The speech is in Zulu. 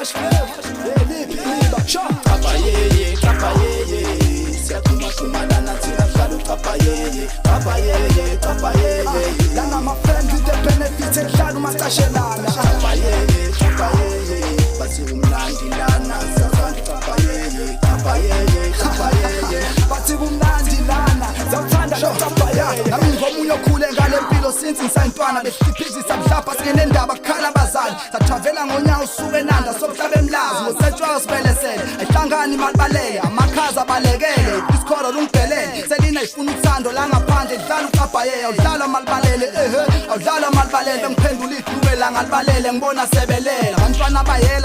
hush liphi liba sho Papayeye siyaxhumaxhumalana thina mhlalo Papayeye lana my friend with the benefits ehlala umacashelana Papayeye bathi umnandi lana sazange Papayeye bathi umnandi lana zawuthanda Papayeye nami ngomunye okhule ngale mpilo since ngisayintwana besiphizisa mhlapha singenendaba kukhala abazali satravela ngonyawo usuke nanda somhlaba emlazi ngosetshwa sibelesele ayihlangani imali baleke amakhaza balekele isikolo lungibhelele selina ifuna uthando la ngaphandle dlala uCapayeye udlala malibalele awudlala malibalele ngiphendula idube la ngalibalele ngibona sebelela abantwana baye